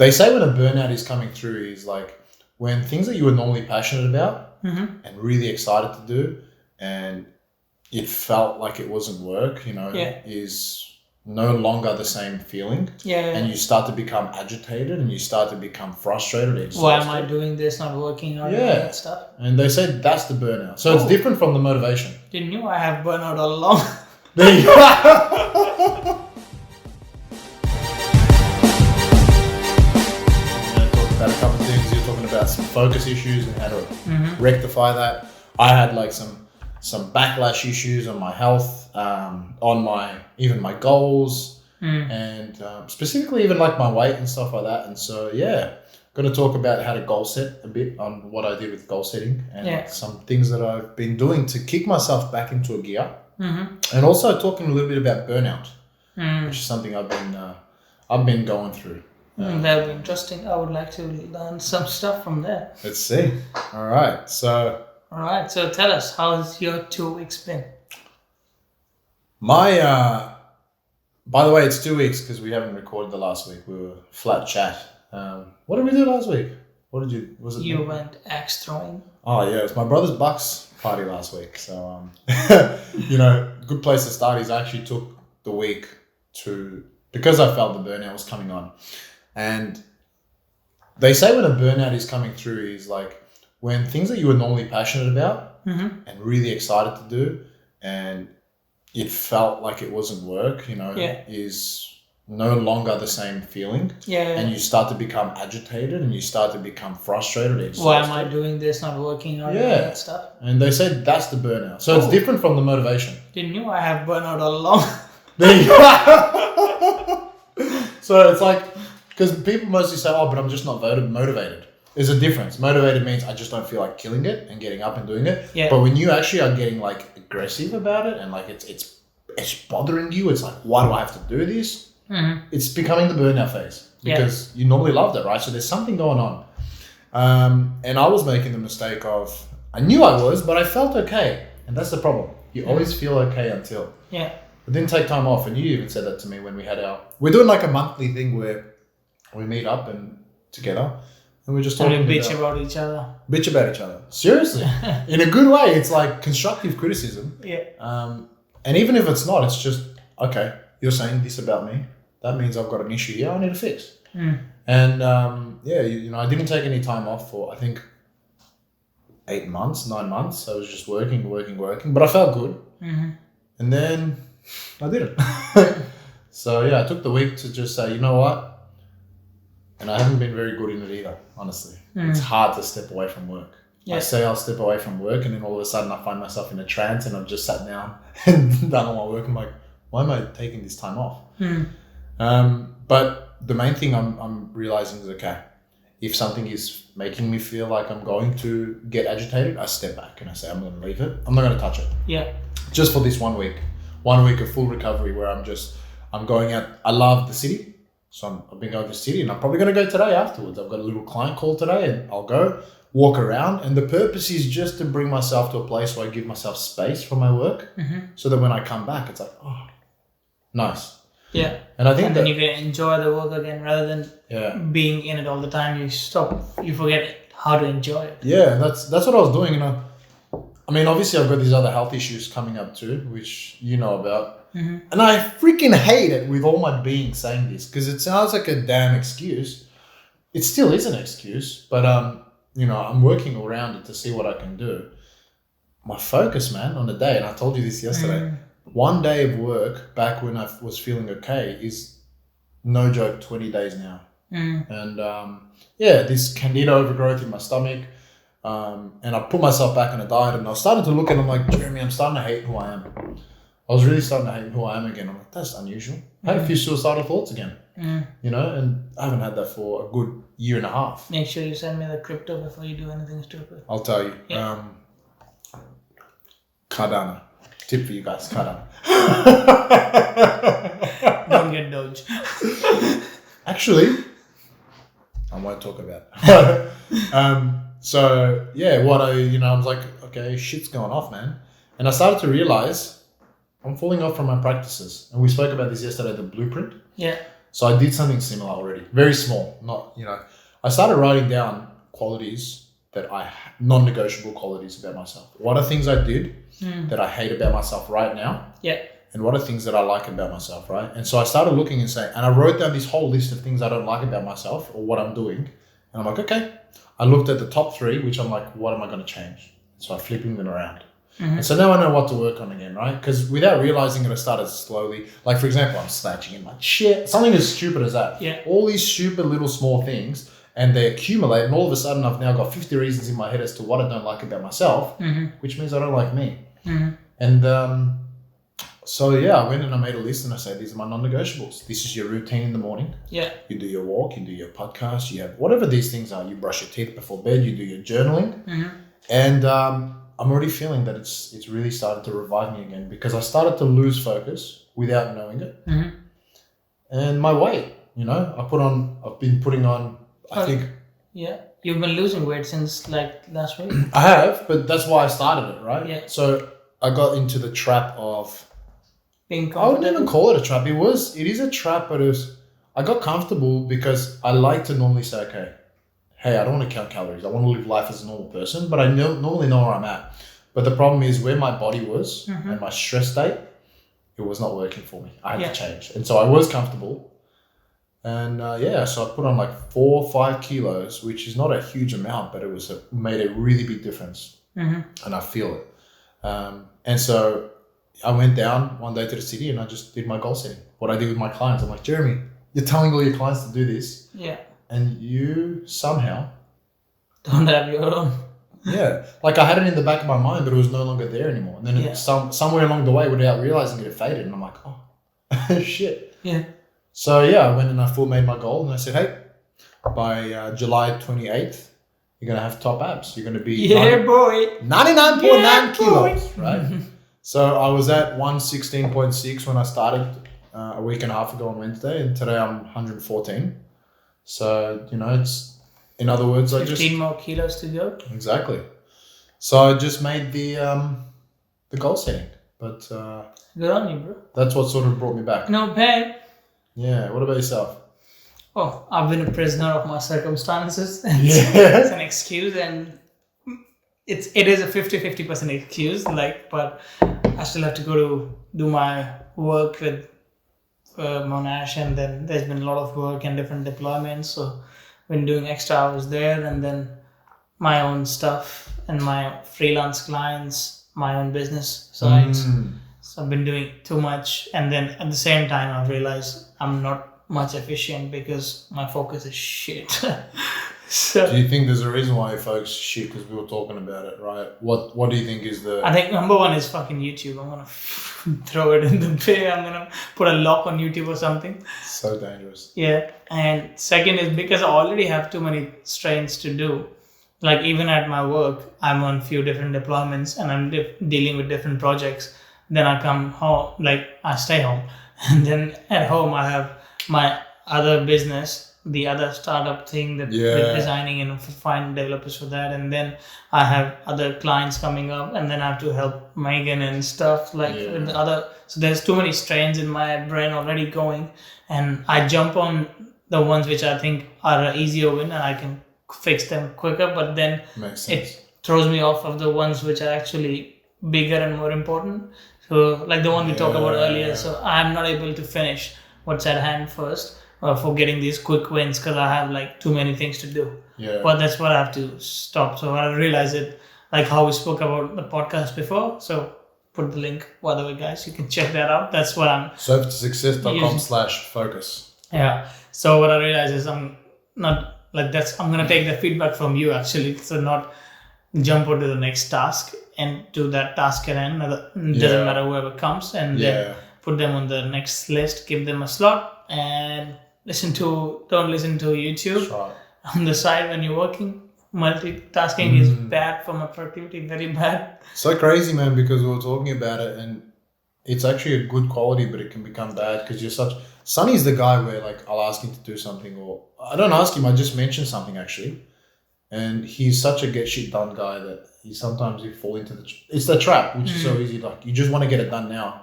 They say when a burnout is coming through is like when things that you were normally passionate about and really excited to do, and it felt like it wasn't work, is no longer the same feeling. And you start to become agitated and you start to become frustrated. Why am I doing this? Not working out. That stuff. And they say that's the burnout. So it's different from the motivation. Didn't you? I have burnout all along. There you go. About a couple of things. You're talking about some focus issues and how to rectify that. I had like some backlash issues on my health, on my goals, and specifically even like my weight and stuff like that. And so going to talk about how to goal set a bit on what I did with goal setting and some things that I've been doing to kick myself back into a gear, and also talking a little bit about burnout, which is something I've been going through. That would be interesting. I would like to learn some stuff from there. Let's see. All right. So tell us, how's your 2 weeks been? By the way, it's 2 weeks because we haven't recorded the last week. We were flat chat. What did we do last week? You went axe throwing. Oh yeah, it was my brother's Bucks party last week. So, good place to start is I actually took the week because I felt the burnout was coming on. And they say when a burnout is coming through is like when things that you were normally passionate about and really excited to do, and it felt like it wasn't work, is no longer the same feeling. And you start to become agitated and you start to become frustrated. Why am I doing this? Not working out. That stuff. And they say that's the burnout. So it's different from the motivation. Didn't you? I have burnout all along. There you go. So it's like, because people mostly say, but I'm just not motivated. There's a difference. Motivated means I just don't feel like killing it and getting up and doing it. But when you actually are getting like aggressive about it and like it's bothering you, it's like, why do I have to do this? It's becoming the burnout phase because you normally loved it, right? So there's something going on. And I was making the mistake of, I knew I was, but I felt okay. And that's the problem. You always feel okay until. I didn't take time off. And you even said that to me when we had we're doing like a monthly thing where we meet up and together and we're just talking about each other. Bitch about each other. Seriously. In a good way. It's like constructive criticism. And even if it's not, it's just, okay, you're saying this about me. That means I've got an issue here I need to fix. And I didn't take any time off for, I think, 9 months. I was just working. But I felt good. And then I didn't. So I took the week to just say, you know what? And I haven't been very good in it either, honestly. It's hard to step away from work. I say I'll step away from work and then all of a sudden I find myself in a trance and I've just sat down and done all my work. I'm like, why am I taking this time off? But the main thing I'm realizing is, okay, if something is making me feel like I'm going to get agitated, I step back and I say, I'm going to leave it. I'm not going to touch it. Just for this 1 week. 1 week of full recovery where I'm going out. I love the city. So I've been going to the city and I'm probably going to go today afterwards. I've got a little client call today and I'll go walk around. And the purpose is just to bring myself to a place where I give myself space from my work so that when I come back, it's like, oh, nice. And I think then you can enjoy the work again rather than being in it all the time. You forget how to enjoy it. Yeah, that's what I was doing. I mean, obviously I've got these other health issues coming up too, which you know about. And I freaking hate it with all my being saying this because it sounds like a damn excuse. It still is an excuse, but I'm working around it to see what I can do. My focus, man, on the day, and I told you this yesterday, 1 day of work back when I was feeling okay is no joke 20 days now. And this candida overgrowth in my stomach. And I put myself back on a diet and I started to look at it, I'm like, Jeremy, I'm starting to hate who I am. I was really starting to hate who I am again. I'm like, that's unusual. I had a few suicidal thoughts again, and I haven't had that for a good year and a half. Make sure you send me the crypto before you do anything stupid. I'll tell you. Cardano. Tip for you guys, Cardano. Don't get Doge. Actually, I won't talk about it. So what I was like, okay, shit's going off, man. And I started to realize I'm falling off from my practices. And we spoke about this yesterday, the blueprint. So I did something similar already, very small. Not I started writing down qualities that non-negotiable qualities about myself. What are things I did that I hate about myself right now? Yeah. And what are things that I like about myself, right? And so I started looking and saying, and I wrote down this whole list of things I don't like about myself or what I'm doing. And I'm like, okay. I looked at the top 3, which I'm like, what am I going to change? So I'm flipping them around. And so now I know what to work on again, right? Because without realizing it, I started slowly. Like, for example, I'm snatching in my shit. Something as stupid as that. Yeah. All these stupid little small things, and they accumulate. And all of a sudden, I've now got 50 reasons in my head as to what I don't like about myself, which means I don't like me. And so, yeah, I went and I made a list and I said, these are my non-negotiables. This is your routine in the morning. Yeah. You do your walk, you do your podcast, you have whatever these things are. You brush your teeth before bed, you do your journaling. And I'm already feeling that it's really started to revive me again because I started to lose focus without knowing it. And my weight, I've been putting on, I think. Yeah. You've been losing weight since like last week. I have, but that's why I started it, right? Yeah. So I got into the trap of being comfortable. I wouldn't even call it a trap. It is a trap, but I got comfortable because I like to normally say, okay, hey, I don't want to count calories. I want to live life as a normal person, but I normally know where I'm at. But the problem is where my body was and my stress state, it was not working for me. I had to change. And so I was comfortable. And so I put on like 4 or 5 kilos, which is not a huge amount, but it made a really big difference. And I feel it. And so I went down one day to the city and I just did my goal setting. What I did with my clients, I'm like, Jeremy, you're telling all your clients to do this. Yeah. And you somehow don't have your own. Yeah. Like I had it in the back of my mind, but it was no longer there anymore. And then somewhere along the way, without realizing it, it faded. And I'm like, oh, shit. Yeah. So yeah, I went and I made my goal and I said, hey, by July 28th, you're going to have top abs. You're going to be 99.9 kilos, right? So I was at 116.6 when I started a week and a half ago on Wednesday, and today I'm 114. So, it's, in other words, 15 more kilos to go. Exactly. So I just made the goal setting, but good on you, bro. That's what sort of brought me back. No pain. Yeah. What about yourself? Oh, I've been a prisoner of my circumstances. Yeah. It's an excuse, and it is a 50% excuse. But I still have to go to do my work with Monash, and then there's been a lot of work and different deployments. So been doing extra hours there, and then my own stuff and my freelance clients, my own business sides. So I've been doing too much, and then at the same time I've realized I'm not much efficient because my focus is shit. So do you think there's a reason why folks shit? Because we were talking about it, right? What do you think is the... I think number one is fucking YouTube. I'm gonna throw it in the bay. I'm gonna put a lock on YouTube or something. So dangerous. Yeah. And second is because I already have too many strains to do. Like even at my work, I'm on few different deployments and I'm dealing with different projects. Then I come home, like I stay home. And then at home I have my other business, the other startup thing that we're designing and find developers for that. And then I have other clients coming up, and then I have to help Megan and stuff with the other. So there's too many strains in my brain already going, and I jump on the ones which I think are an easier win and I can fix them quicker. But then it throws me off of the ones which are actually bigger and more important. So like the one we talked about earlier. So I'm not able to finish what's at hand first. For getting these quick wins because I have like too many things to do. Yeah. But that's what I have to stop. So I realize it, like how we spoke about the podcast before. So put the link, by the way, guys, you can check that out. That's what I'm... surftosuccess.com/focus. Yeah. So what I realize is I'm not like that's... I'm going to take the feedback from you actually. So not jump onto the next task and do that task at end. Doesn't matter whoever comes. And then put them on the next list, give them a slot and... don't listen to YouTube on the side when you're working. Multitasking is bad for my productivity, very bad. So crazy, man, because we were talking about it and it's actually a good quality, but it can become bad because you're such... Sonny's the guy where like I'll ask him to do something or I don't ask him, I just mention something actually. And he's such a get shit done guy that he sometimes fall into it's the trap, which is so easy. Like you just want to get it done now.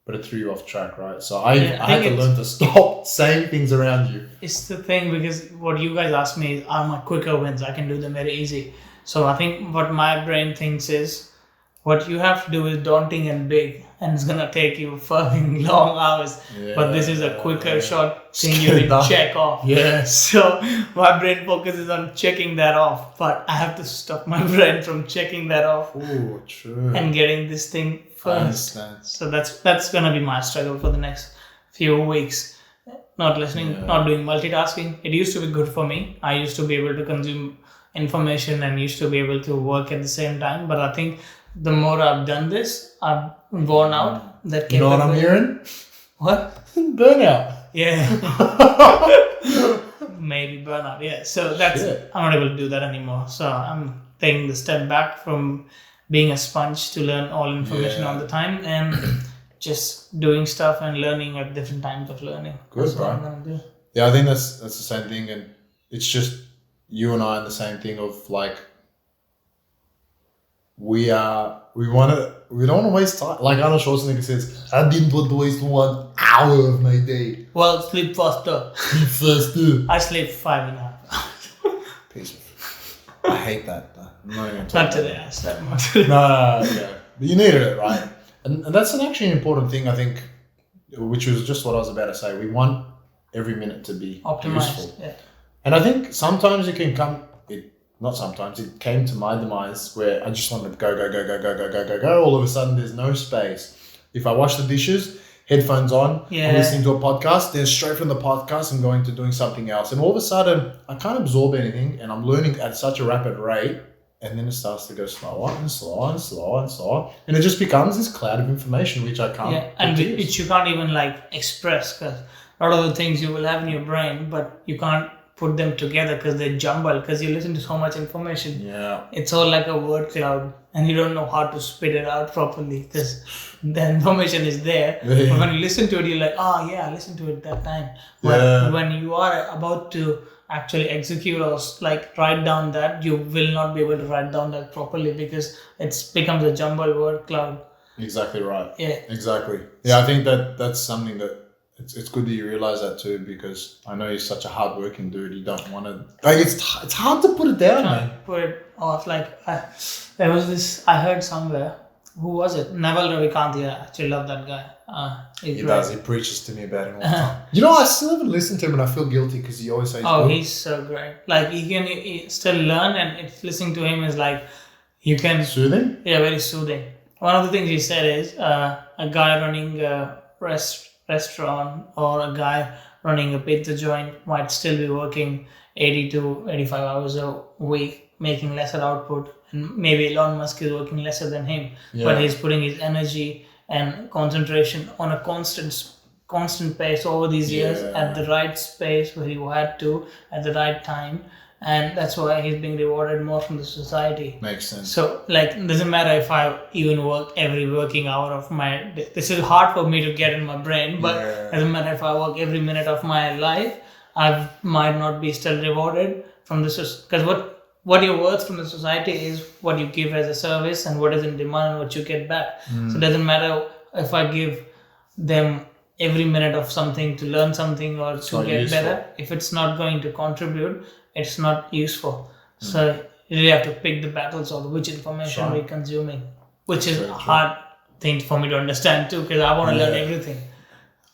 but it threw you off track, right? So I had to think learn to stop saying things around you. It's the thing, because what you guys ask me is, are my quicker wins? I can do them very easy. So I think what my brain thinks is, what you have to do is daunting and big, and it's gonna take you fucking long hours. But this is a quicker, short thing you can check off. Yes. So my brain focuses on checking that off, but I have to stop my brain from checking that off. Oh, true. And getting this thing first. So that's gonna be my struggle for the next few weeks. Not listening, not doing multitasking. It used to be good for me. I used to be able to consume information and used to be able to work at the same time. But I think the more I've done this, I've worn out. That You know what I'm hearing? What? Burnout. Yeah. Maybe burnout. Yeah. So that's I'm not able to do that anymore. So I'm taking the step back from being a sponge to learn all information all the time and just doing stuff and learning at different times of learning. Good, that's bro. what I'm gonna do. Yeah, I think that's the same thing, and it's just you and I in the same thing of like we don't want to waste time. Like Arnold Schwarzenegger says, I didn't want to waste 1 hour of my day. Well, sleep faster. Sleep faster. I sleep 5.5. Piece of. I hate that. I'm not even Not today. I slept more today. No, yeah. But you needed it, right? And that's actually an important thing, I think, which was just what I was about to say. We want every minute to be Optimized. useful. Yeah. And I think sometimes it came to my demise where I just wanted to go. All of a sudden, there's no space. If I wash the dishes, headphones on, I'm listening to a podcast, then straight from the podcast, I'm going to doing something else. And all of a sudden, I can't absorb anything, and I'm learning at such a rapid rate. And then it starts to go slower and slower and slower and slower. And it just becomes this cloud of information, which I can't. Yeah, and which you can't even like express, because a lot of the things you will have in your brain, but you can't put them together because they're jumbled, because you listen to so much information. Yeah. It's all like a word cloud, and you don't know how to spit it out properly because the information is there. Yeah. But when you listen to it, you're like, oh yeah, I listened to it that time. But when you are about to actually execute or like write down that, you will not be able to write down that properly because it becomes a jumbled word cloud. Exactly right. Yeah. Exactly. Yeah, I think that's something that it's good that you realize that too, because I know you're such a hardworking dude. You don't want to like it's hard to put it down, man. Put it off. Like there was this I heard somewhere. Who was it? Naval Ravikant. I actually love that guy. He does. He preaches to me about it all the time. You know, I still haven't listened to him, and I feel guilty because he always says, "Oh, he's so great! Like he still learn, and listening to him is like you can soothing. Yeah, very soothing. One of the things he said is a guy running a restaurant or a guy running a pizza joint might still be working 80 to 85 hours a week, making lesser output, and maybe Elon Musk is working lesser than him, but he's putting his energy and concentration on a constant pace over these years at the right space where he had to at the right time, and that's why he's being rewarded more from the society. Makes sense. So like it doesn't matter if I even work every working hour of my day. This is hard for me to get in my brain, but it doesn't matter if I work every minute of my life, I might not be still rewarded from this, because what you're worth from the society is what you give as a service and what is in demand and what you get back. So it doesn't matter if I give them every minute of something to learn something or to get better. If it's not going to contribute, it's not useful. So you really have to pick the battles of which information we're consuming, which is a hard thing for me to understand too, because I want to learn everything.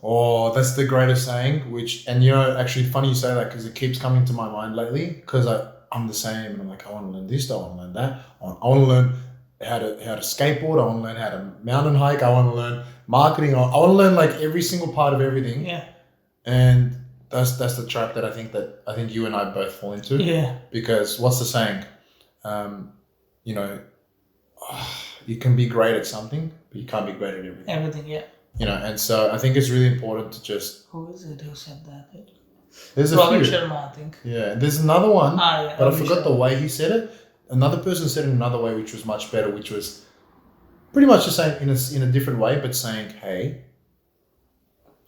Oh, that's the greatest saying, and you know, actually funny you say that because it keeps coming to my mind lately, because I'm the same, and I'm like, I want to learn this, I want to learn that, I want to learn how to skateboard, I want to learn how to mountain hike, I want to learn marketing, I want to learn like every single part of everything. Yeah. And that's the trap that I think you and I both fall into. Yeah. Because what's the saying? You know, you can be great at something, but you can't be great at everything. Everything, yeah. You know, and so I think it's really important to just. Who is it who said that? There's Robin Sharma, I think. Yeah, there's another one, but I forgot the way he said it. Another person said it another way, which was much better, which was pretty much the same in a different way, but saying, "Hey,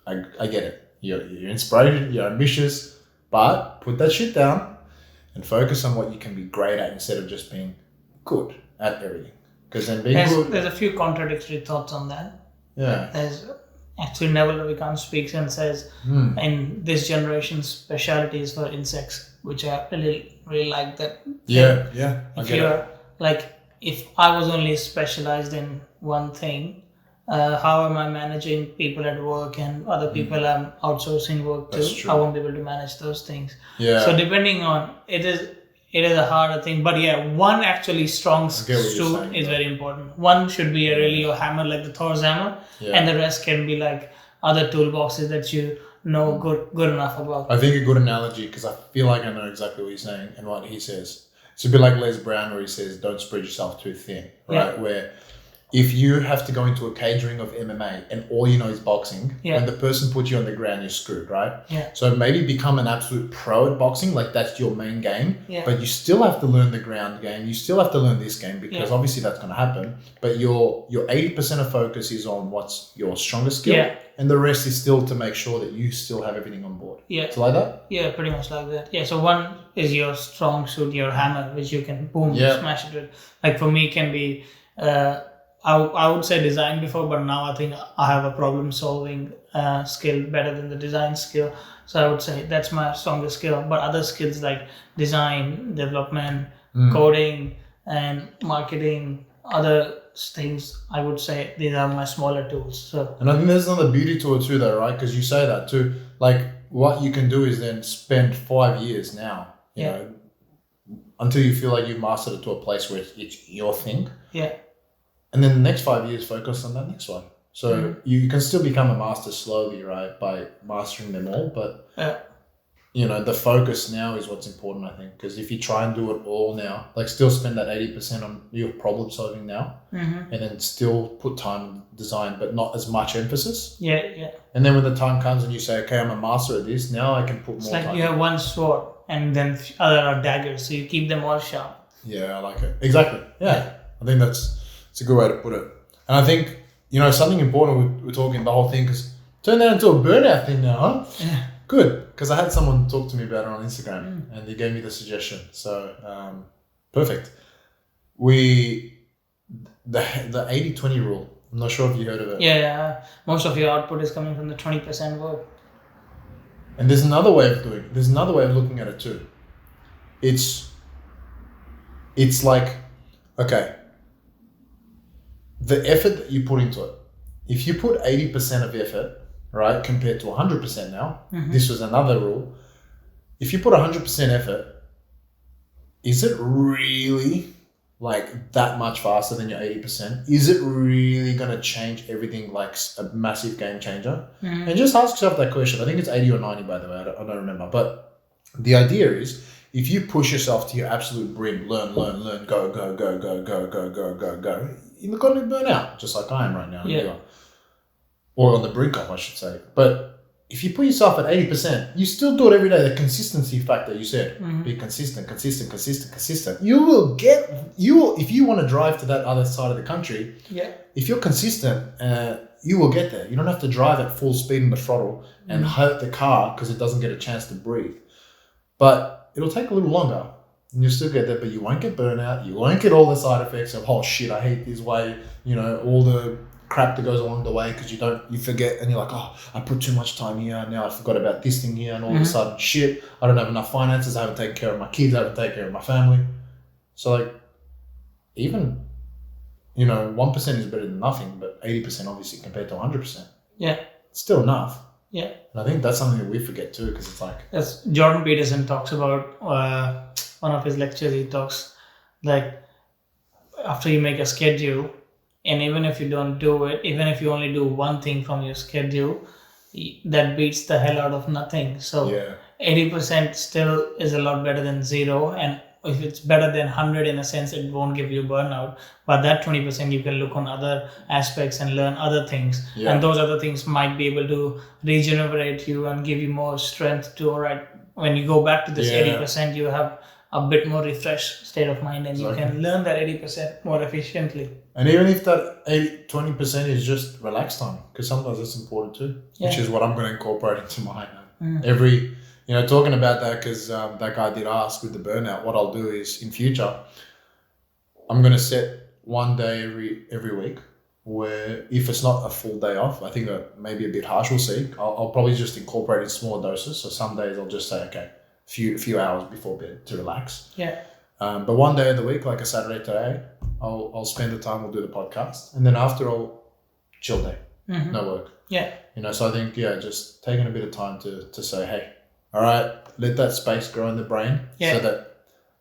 I get it. You're inspired, you're ambitious, but put that shit down and focus on what you can be great at instead of just being good at everything. Because then being good." There's a few contradictory thoughts on that. Yeah. There's actually Neville Ravikant speaks and says, in this generation's specialty is for insects, which I really like that. Yeah, I If get you're it. like, if I was only specialized in one thing, how am I managing people at work and other people I'm outsourcing work to? That's true. I won't be able to manage those things. Yeah. So depending on it is a harder thing. But yeah, one actually strong get what you're suit saying, is though. very important. One should be a really your hammer, like the Thor's hammer, and the rest can be like other toolboxes that you know good enough about. I think a good analogy, because I feel like I know exactly what he's saying and what he says. It's a bit like Les Brown, where he says, "Don't spread yourself too thin." Right? Yeah. Where if you have to go into a cage ring of MMA and all you know is boxing, when the person puts you on the ground, you're screwed, right? Yeah. So maybe become an absolute pro at boxing, like that's your main game. Yeah. But you still have to learn the ground game. You still have to learn this game, because obviously that's going to happen. But your 80% of focus is on what's your strongest skill. Yeah. And the rest is still to make sure that you still have everything on board. Yeah. So like that? Yeah, pretty much like that. Yeah, so one is your strong suit, your hammer, which you can smash it with. Like for me, can be, I would say design before, but now I think I have a problem solving skill better than the design skill. So I would say that's my strongest skill. But other skills like design, development, coding, and marketing, other things, I would say these are my smaller tools. So, and I think there's another beauty to it too, though, right? Because you say that too. Like, what you can do is then spend 5 years now, you know, until you feel like you've mastered it to a place where it's your thing. Yeah. And then the next 5 years, focus on that next one. So you can still become a master slowly, right, by mastering them all. But, you know, the focus now is what's important, I think. Because if you try and do it all now, like still spend that 80% on your problem solving now, and then still put time in design, but not as much emphasis. Yeah. And then when the time comes and you say, okay, I'm a master at this, now I can put more time. It's like you have one sword and then other are daggers. So you keep them all sharp. Yeah, I like it. Exactly. Yeah. I think it's a good way to put it. And I think, you know, something important, we're talking the whole thing, because turn that into a burnout thing now, huh? Yeah. Good, because I had someone talk to me about it on Instagram and they gave me the suggestion. So, perfect. The 80-20 rule, I'm not sure if you heard of it. Yeah. Most of your output is coming from the 20% work. And there's another way of looking at it too. It's like, okay, the effort that you put into it. If you put 80% of effort, right, compared to 100% now, this was another rule. If you put 100% effort, is it really like that much faster than your 80%? Is it really going to change everything like a massive game changer? And just ask yourself that question. I think it's 80 or 90, by the way. I don't remember. But the idea is, if you push yourself to your absolute brim, learn, go, you're going to burn out, just like I am right now. Yeah. Or on the brink of, I should say. But if you put yourself at 80%, you still do it every day. The consistency factor you said, be consistent. You will if you want to drive to that other side of the country, if you're consistent, you will get there. You don't have to drive at full speed in the throttle and hurt the car because it doesn't get a chance to breathe. But it'll take a little longer and you'll still get there, but you won't get burnout. You won't get all the side effects of, oh shit, I hate this way, you know, all the crap that goes along the way, because you forget and you're like, oh, I put too much time here, now I forgot about this thing here, and all of a sudden, shit, I don't have enough finances, I haven't taken care of my kids, I haven't taken care of my family. So like, even, you know, 1% is better than nothing, but 80% obviously compared to 100%. Yeah. It's still enough. Yeah. And I think that's something that we forget too, because it's like... As Jordan Peterson talks about, one of his lectures, he talks like, after you make a schedule, and even if you don't do it, even if you only do one thing from your schedule, that beats the hell out of nothing. So 80% still is a lot better than 0. And if it's better than 100, in a sense, it won't give you burnout. But that 20%, you can look on other aspects and learn other things. Yeah. And those other things might be able to regenerate you and give you more strength to, all right, when you go back to this 80%, you have a bit more refreshed state of mind, and you can learn that 80% more efficiently. And even if that 20% is just relax time, because sometimes that's important too, which is what I'm going to incorporate into mine. Every, you know, talking about that, because that guy did ask with the burnout, what I'll do is in future, I'm going to set one day every week where if it's not a full day off, I think that maybe a bit harsh. We'll see. I'll probably just incorporate in smaller doses. So some days I'll just say, okay, few hours before bed to relax. Yeah. But one day of the week, like a Saturday today, I'll spend the time. We'll do the podcast, and then after I'll chill day, no work. Yeah. So I think just taking a bit of time to say, hey, all right, let that space grow in the brain, so that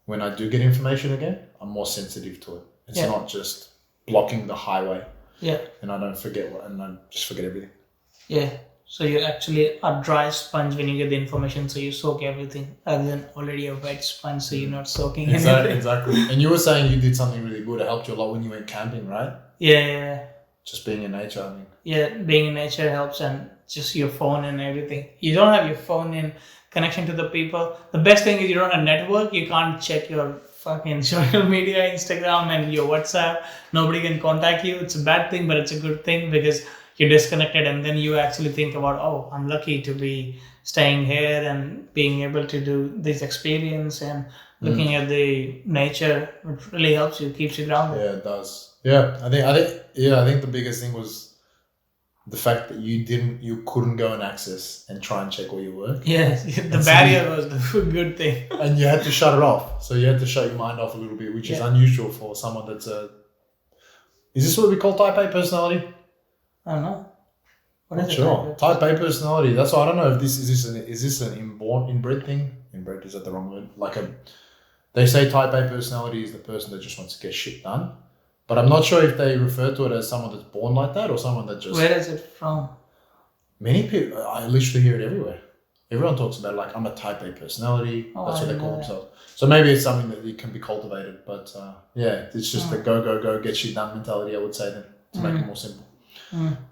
when I do get information again, I'm more sensitive to it. It's not just blocking the highway. Yeah. And I don't forget and I just forget everything. Yeah. So you're actually a dry sponge when you get the information, so you soak everything, rather than already a wet sponge, so you're not soaking anything. Exactly. And you were saying you did something really good. It helped you a lot when you went camping, right? Yeah. Just being in nature, I mean. Yeah, being in nature helps, and just your phone and everything. You don't have your phone in connection to the people. The best thing is you don't have network. You can't check your fucking social media, Instagram and your WhatsApp. Nobody can contact you. It's a bad thing, but it's a good thing because you're disconnected, and then you actually think about, oh, I'm lucky to be staying here and being able to do this experience and looking at the nature. It really helps you, keeps you grounded. Yeah, it does. Yeah, I think the biggest thing was the fact that you couldn't go and access and try and check all your work. Yes, the barrier was the good thing. And you had to shut it off. So you had to shut your mind off a little bit, which is unusual for someone that's is this what we call type A personality? I don't know. What is Sure. Type A personality. That's why I don't know if this is an inbred thing. Inbred, is that the wrong word? They say type A personality is the person that just wants to get shit done. But I'm not sure if they refer to it as someone that's born like that or someone that just... Where is it from? Many people, I literally hear it everywhere. Everyone talks about I'm a type A personality. That's what they call themselves. So maybe it's something that it can be cultivated. But it's just the go, get shit done mentality, I would say, then, to make it more simple.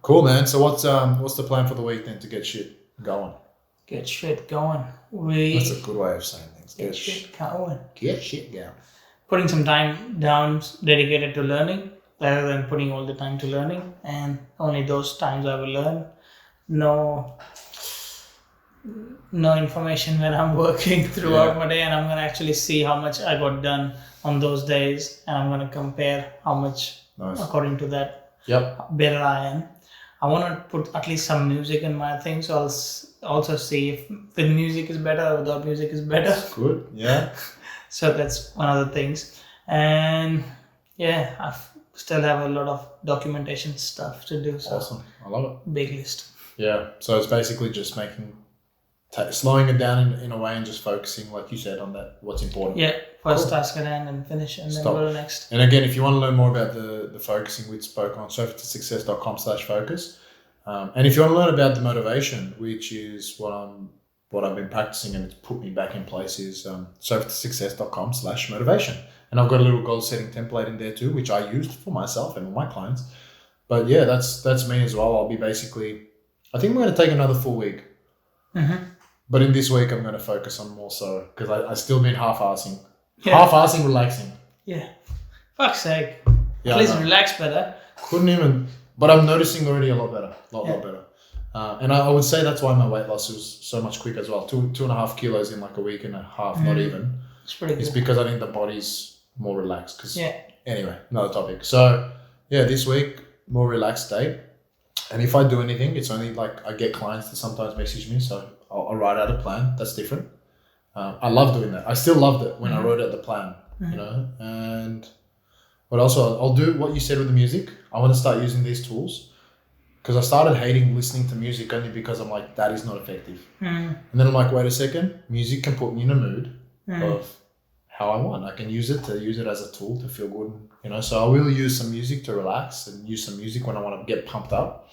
Cool, man. So what's the plan for the week then to get shit going? Get shit going. That's a good way of saying things. Get shit going. Get shit going. Putting some time down dedicated to learning rather than putting all the time to learning, and only those times I will learn. No information when I'm working throughout my day, and I'm gonna actually see how much I got done on those days, and I'm gonna compare how much according to that better I am. I want to put at least some music in my thing, so I'll also see if with music is better or without music is better. That's good, yeah. So that's one of the things. And I still have a lot of documentation stuff to do. So awesome. I love it. Big list. Yeah. So it's basically just slowing it down in a way and just focusing, like you said, on that what's important. Yeah. First task at hand and finish, and then go to the next. And again, if you want to learn more about the focusing, we spoke on surfingtosuccess.com/focus. And if you want to learn about the motivation, which is what I've been practicing and it's put me back in place, is surfingtosuccess.com/motivation. And I've got a little goal setting template in there too, which I used for myself and all my clients. But yeah, that's me as well. I'll be basically, I think I'm going to take another full week. But in this week, I'm going to focus on more so, because I still been half-assing. Half-assing, relaxing. Yeah. Fuck's sake. Yeah, at least relax better. Couldn't even, but I'm noticing already a lot better. A lot better. And I would say that's why my weight loss was so much quicker as well. 2.5 kilos in like a week and a half, not even. It's pretty good. It's because I think the body's more relaxed. Anyway, another topic. So this week, more relaxed day. And if I do anything, it's only like I get clients that sometimes message me, so I'll write out a plan. That's different. I love doing that. I still loved it when I wrote out the plan, And what else? I'll do what you said with the music. I want to start using these tools because I started hating listening to music only because I'm like, that is not effective. And then I'm like, wait a second, music can put me in a mood of how I want. I can use it as a tool to feel good, So I will use some music to relax and use some music when I want to get pumped up.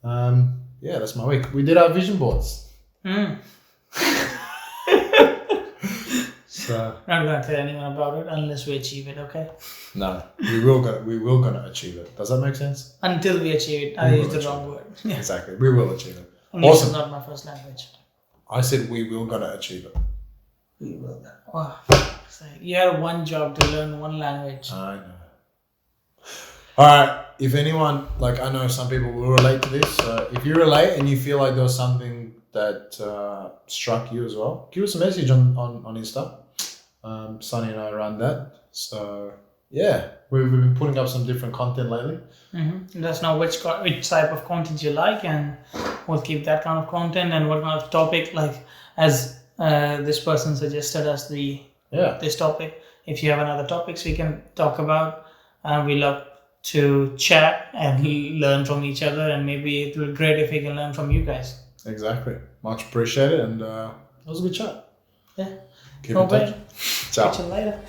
That's my week. We did our vision boards. So I'm not going to tell anyone about it unless we achieve it, okay? No, we will gonna achieve it. Does that make sense? Until we achieve it. I used the wrong word. Exactly. We will achieve it. English is not my first language. I said we will gonna achieve it. We will. Wow. You have one job to learn one language. I know. All right. If anyone, I know some people will relate to this. If you relate and you feel like there was something that struck you as well, give us a message on Insta. Sunny and I run that. So yeah, we've been putting up some different content lately. Let us know which type of content you like, and we'll keep that kind of content. And what kind of topic, like as this person suggested us this topic. If you have another topics we can talk about, we love to chat and learn from each other, and maybe it will be great if we can learn from you guys. Exactly. Much appreciated, and it was a good chat. Yeah. Keep in touch. Ciao. Catch you later.